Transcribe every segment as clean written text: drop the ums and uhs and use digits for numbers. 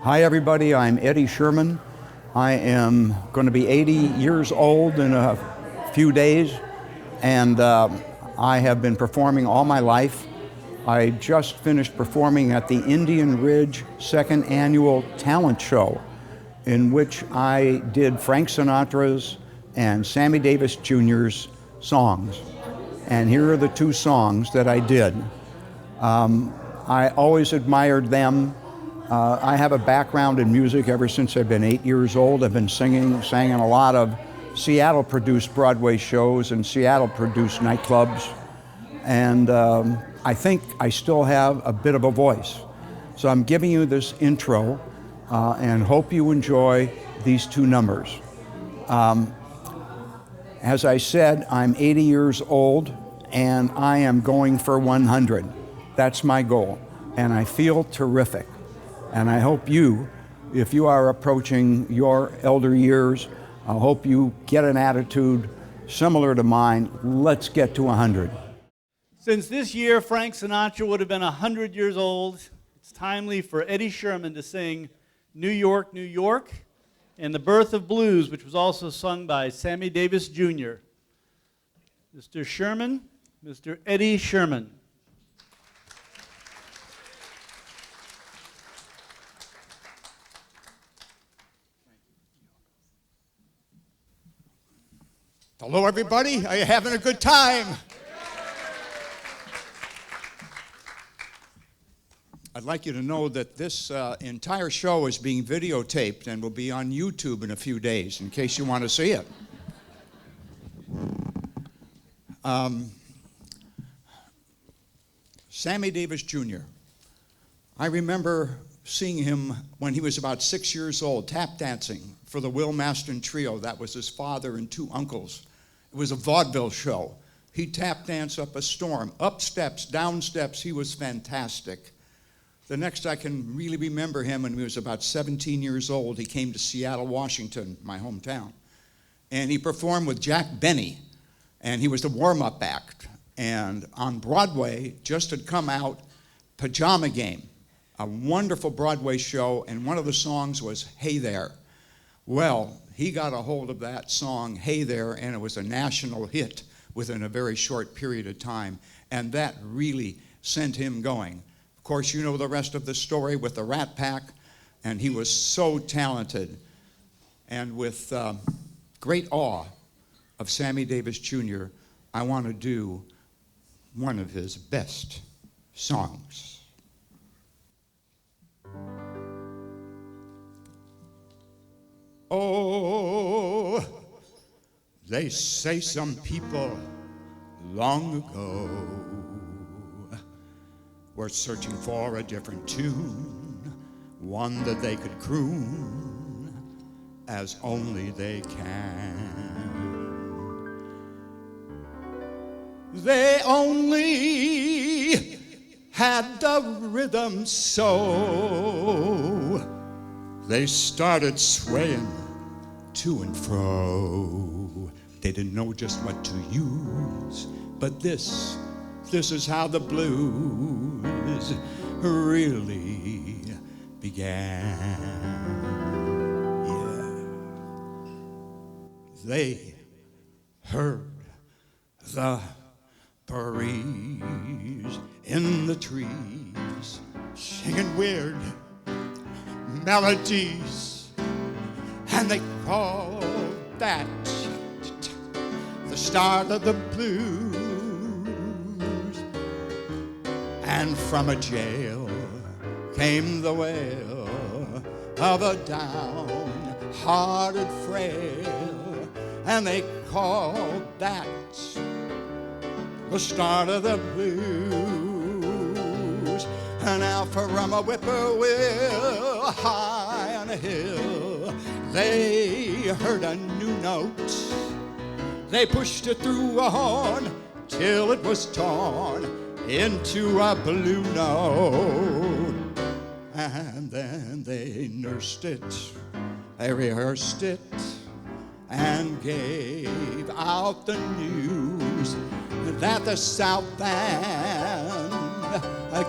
Hi everybody, I'm Eddie Sherman. I am going to be 80 years old in a few days, and I have been performing all my life. I just finished performing at the Indian Ridge second annual talent show, in which I did Frank Sinatra's and Sammy Davis Jr.'s songs. And here are the two songs that I did. I always admired them. I have a background in music ever since I've been 8 years old. I've been sang in a lot of Seattle-produced Broadway shows and Seattle-produced nightclubs. And I think I still have a bit of a voice. So I'm giving you this intro and hope you enjoy these two numbers. As I said, I'm 80 years old and I am going for 100. That's my goal. And I feel terrific. And I hope you, if you are approaching your elder years, I hope you get an attitude similar to mine. Let's get to 100. Since this year Frank Sinatra would have been 100 years old, it's timely for Eddie Sherman to sing New York, New York, and The Birth of Blues, which was also sung by Sammy Davis Jr. Mr. Sherman, Mr. Eddie Sherman. Hello, everybody. Are you having a good time? I'd like you to know that this entire show is being videotaped and will be on YouTube in a few days, in case you want to see it. Sammy Davis Jr. I remember seeing him when he was about 6 years old, tap dancing for the Will Maston Trio. That was his father and two uncles. It was a vaudeville show. He tap danced up a storm, up steps, down steps. He was fantastic. The next I can really remember him when he was about 17 years old. He came to Seattle, Washington, my hometown. And he performed with Jack Benny. And he was the warm-up act. And on Broadway, just had come out Pajama Game, a wonderful Broadway show. And one of the songs was Hey There. Well, he got a hold of that song, Hey There, and it was a national hit within a very short period of time. And that really sent him going. Of course, you know the rest of the story with the Rat Pack, and he was so talented. And with great awe of Sammy Davis Jr., I want to do one of his best songs. Oh, they say some people long ago were searching for a different tune, one that they could croon as only they can. They only had the rhythm so they started swaying to and fro. They didn't know just what to use, but this is how the blues really began. Yeah. They heard the breeze in the trees singing weird melodies, and they called that the start of the blues. And from a jail came the wail of a down-hearted frail, and they called that the start of the blues. And out from a whippoorwill high on a hill, they heard a new note. They pushed it through a horn till it was torn into a blue note. And then they nursed it, they rehearsed it, and gave out the news that the South Band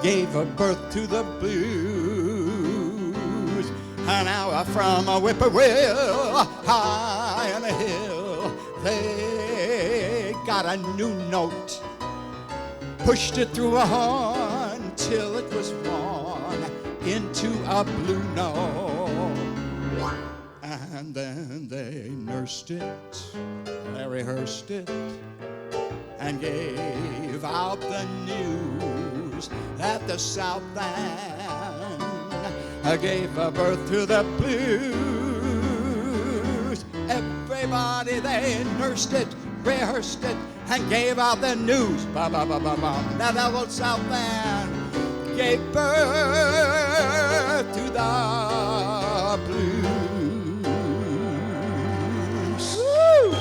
gave a birth to the blues. An hour from a whippoorwill high on a hill, they got a new note, pushed it through a horn till it was worn into a blue note. And then they nursed it, they rehearsed it, and gave out the news that the South End gave birth to the blues. Everybody, they nursed it, rehearsed it, and gave out the news. Ba ba ba ba ba. Now that old South End gave birth to the blues. Woo!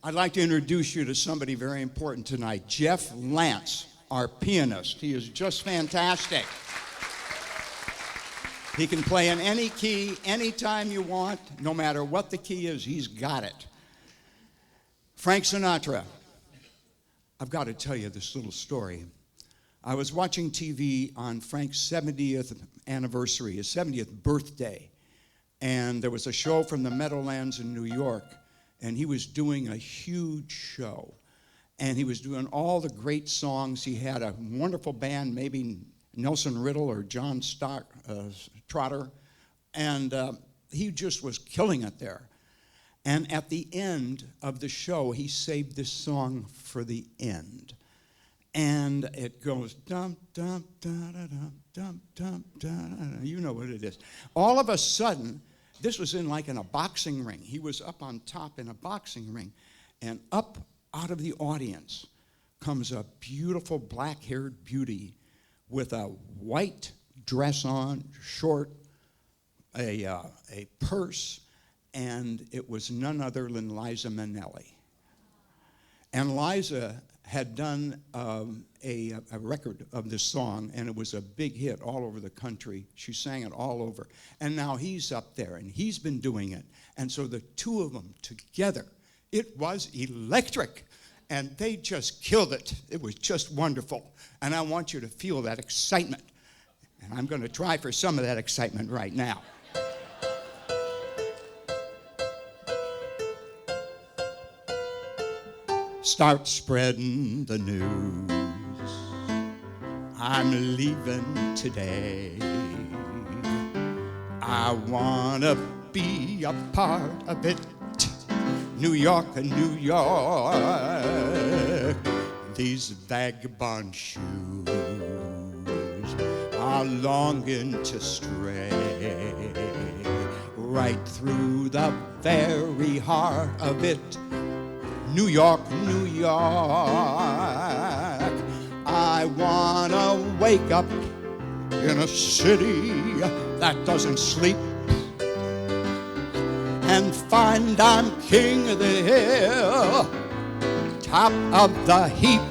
I'd like to introduce you to somebody very important tonight, Jeff Lance, our pianist. He is just fantastic. He can play in any key, anytime you want, no matter what the key is, he's got it. Frank Sinatra. I've got to tell you this little story. I was watching TV on Frank's 70th anniversary, his 70th birthday, and there was a show from the Meadowlands in New York, and he was doing a huge show. And he was doing all the great songs. He had a wonderful band, maybe Nelson Riddle or John Trotter, and he just was killing it there. And at the end of the show, he saved this song for the end. And it goes, dum, dum, da, da, dum, dum, dum, da, da, da. You know what it is. All of a sudden, this was in a boxing ring. He was up on top in a boxing ring. And up out of the audience comes a beautiful black-haired beauty with a white dress on, short, a purse, and it was none other than Liza Minnelli. And Liza had done a record of this song, and it was a big hit all over the country. She sang it all over. And now he's up there, and he's been doing it. And so the two of them together, it was electric. And they just killed it. It was just wonderful. And I want you to feel that excitement. And I'm going to try for some of that excitement right now. Start spreading the news. I'm leaving today. I want to be a part of it. New York, New York. These vagabond shoes are longing to stray right through the very heart of it. New York, New York. I wanna wake up in a city that doesn't sleep and find I'm king of the hill, top of the heap.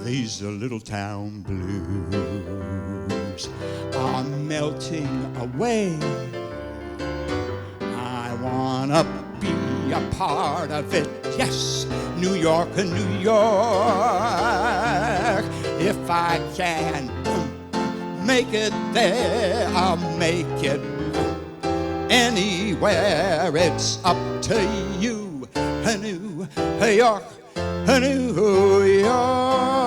These little town blues are melting away. I wanna be a part of it. Yes, New York, New York. If I can make it there, I'll make it anywhere. It's up to you. New York, New York.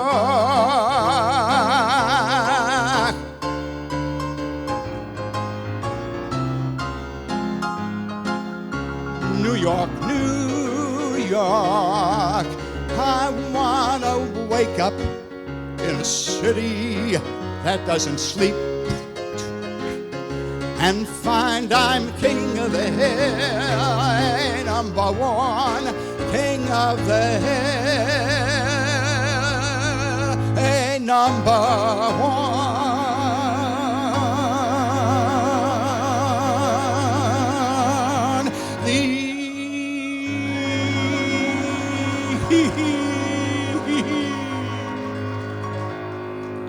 New York, New York. I wanna wake up in a city that doesn't sleep and find I'm king of the hill, number one, king of the hill, number one.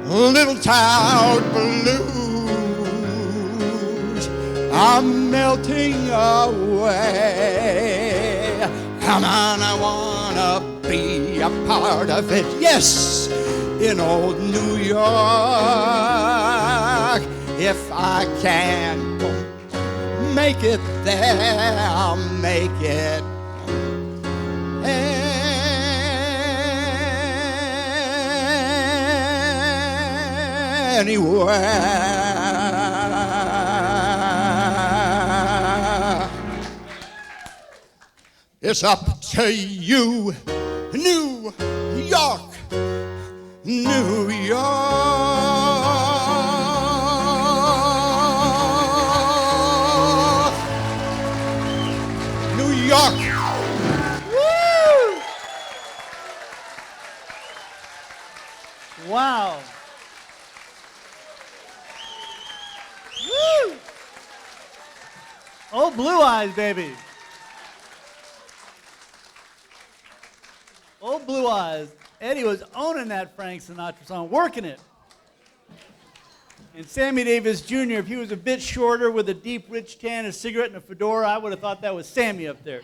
Little town blues are melting away. Come on, I wanna be a part of it. Yes, in old New York. If I can make it there, I'll make it anywhere. It's up to you, New York, New York, New York. Woo! Wow. Woo! Oh, Blue Eyes, baby. Oh, Blue Eyes. Eddie was owning that Frank Sinatra song, working it. And Sammy Davis Jr., if he was a bit shorter with a deep, rich tan, a cigarette, and a fedora, I would have thought that was Sammy up there.